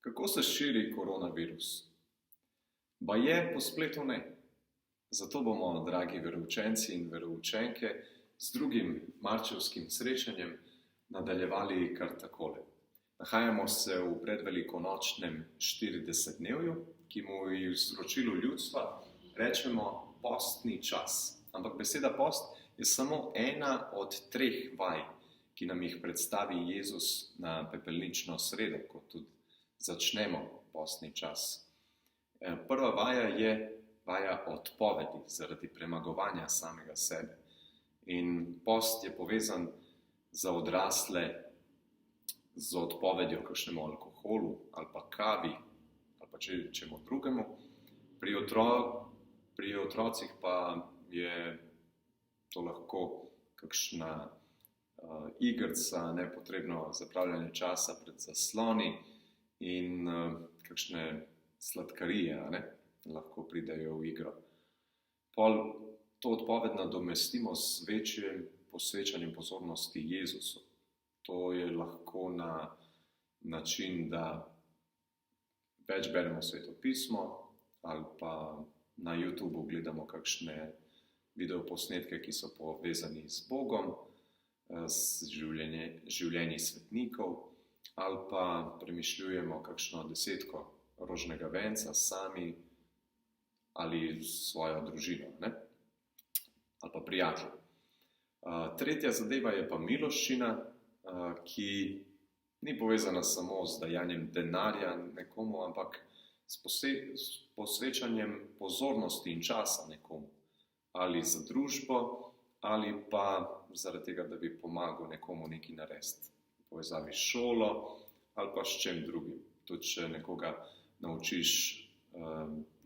Kako se širi koronavirus? Baje po spletu ne. Zato bomo, dragi veroučenci in veroučenke, z drugim marčevskim srečanjem nadaljevali kar takole. Nahajamo se v predvelikonočnem 40-dnevju, ki mu v izročilu ljudstva rečemo postni čas. Ampak beseda post je samo ena od 3 vaj, ki nam jih predstavi Jezus na pepelnično sredo, ko tudi začnemo postni čas. Prva vaja je vaja odpovedi zaradi premagovanja samega sebe. In post je povezan za odrasle z odpovedjo kakšnemu alkoholu ali pa kavi ali pa čemu drugemu. Pri otrocih pa je to lahko kakšna igrica, nepotrebno zapravljanje časa pred zasloni in kakšne sladkarije, lahko pridejo v igro. Pol to odpoved nadomestimo z večjim posvečanjem pozornosti Jezusu. To je lahko na način, da več beremo Sveto pismo ali pa na YouTubeu gledamo kakšne videoposnetke, ki so povezani z Bogom, z življenji svetnikov, ali pa premišljujemo kakšno 10 rožnega venca sami ali s svojo družino, ali pa prijatelji. Tretja zadeva je pa miloščina, ki ni povezana samo z dajanjem denarja nekomu, ampak s posvečanjem pozornosti in časa nekomu, ali za družbo, ali pa zaradi tega, da bi pomagal nekomu nekaj narediti, v povezavi s šolo ali pa s čem drugim. Tudi če nekoga naučiš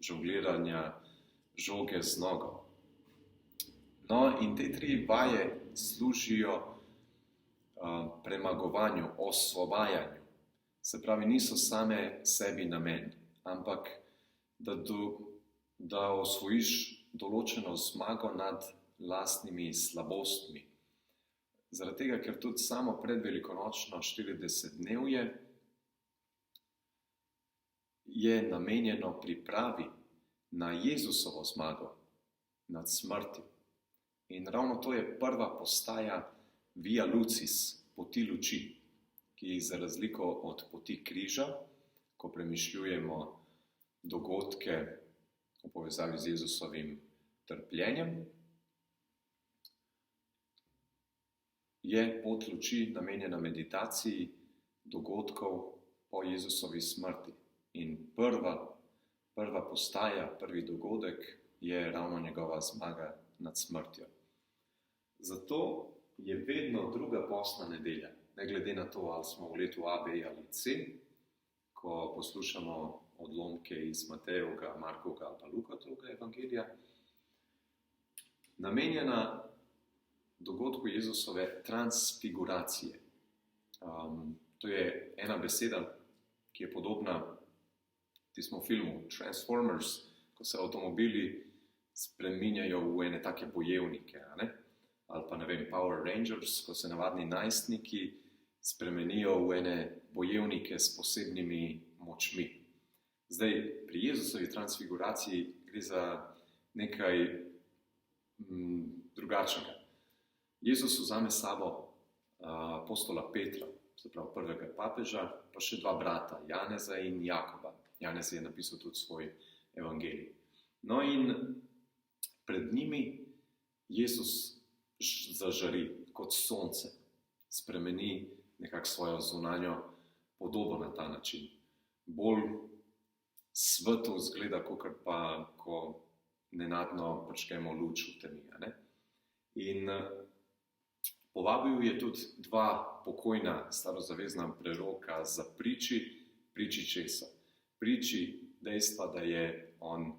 žongliranja žoge z nogo. No, in te 3 vaje služijo premagovanju, osvobajanju. Se pravi, niso same sebi namen, ampak da osvojiš določeno zmago nad lastnimi slabostmi. Zaradi tega, ker tudi samo predvelikonočno 40-dnevje je namenjeno pripravi na Jezusovo zmago nad smrtjo. In ravno to je prva postaja Via Lucis, poti luči, ki za razliko od poti križa, ko premišljujemo dogodke v povezavi z Jezusovim trpljenjem, je pot luči namenjena meditaciji dogodkov po Jezusovi smrti. In prva postaja, prvi dogodek je ravno njegova zmaga nad smrtjo. Zato je vedno druga postna nedelja, ne glede na to, ali smo v letu A, B ali C, ko poslušamo odlomke iz Matejevega, Markovega ali pa Lukatovega evangelija, namenjena dogodku Jezusove transfiguracije. To je ena beseda, ki je podobna tismu filmu Transformers, ko se avtomobili spreminjajo v ene take bojevnike, ali pa Power Rangers, ko se navadni najstniki spremenijo v ene bojevnike s posebnimi močmi. Zdaj, pri Jezusovi transfiguraciji gre za nekaj drugačnega. Jezus vzame sabo apostola Petra, se pravi prvega papeža, pa še 2 brata, Janeza in Jakoba. Janez je napisal tudi svoj evangelij. No in pred njimi Jezus zažari kot sonce, spremeni nekako svojo zunanjo podobo na ta način. Bolj svetlo izgleda, kakor pa, ko nenadno pričkemo luč v temi. In povabil je tudi 2 pokojna starozavezna preroka za priči česa. Priči dejstva, da je on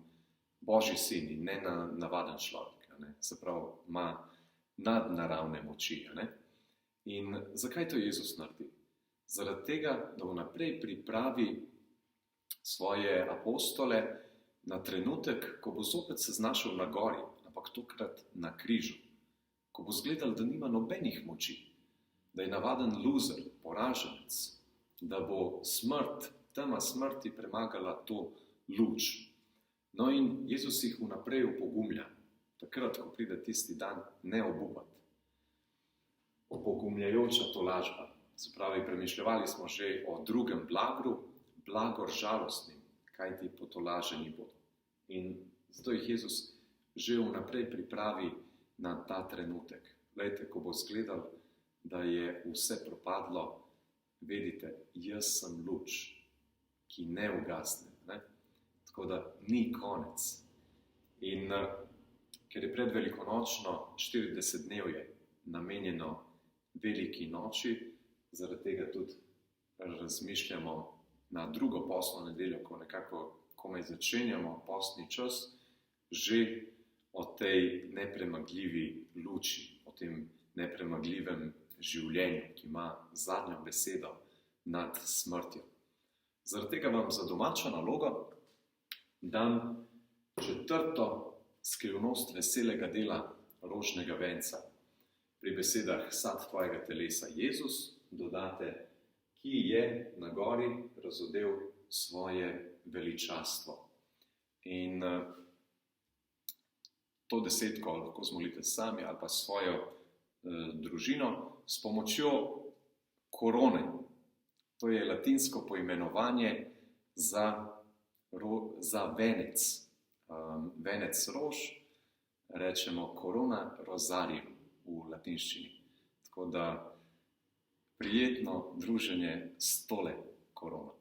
Božji sin in ne navaden človek. Se pravi, ima nadnaravne moči. In zakaj to Jezus naredi? Zaradi tega, da vnaprej pripravi svoje apostole na trenutek, ko bo zopet se znašel na gori, ampak tokrat na križu. Ko bo izgledal, da nima nobenih moči, da je navaden loser, poraženec, da bo smrt tema smrti premagala to luč. No in Jezus jih vnaprej opogumlja, takrat, ko pride tisti dan, ne obupati. Opogumljajoča tolažba. Se pravi, premišljevali smo že o drugem blagru, blagor žalostnim, kaj ti potolaženi bodo. In zato jih Jezus že vnaprej pripravi na ta trenutek. Glejte, ko bo izgledal, da je vse propadlo, vedite, jaz sem luč, ki ne ugasne. Ne? Tako da ni konec. In ker je pred velikonočno 40 dnevje namenjeno veliki noči, zaradi tega tudi razmišljamo na drugo postno nedeljo, ko nekako komaj začenjamo postni čas, že o tej nepremagljivi luči, o tem nepremagljivem življenju, ki ima zadnjo besedo nad smrtjo. Zaradi tega vam za domačo nalogo dam 4. skrivnost veselega dela rožnega venca. Pri besedah sad tvojega telesa Jezus dodate, ki je na gori razodel svoje veličastvo. In to desetko lahko zmolite sami ali pa svojo družino s pomočjo korone. To je latinsko poimenovanje za venec. Venec rož, rečemo corona rosarium v latinščini. Tako da prijetno druženje s tole korono.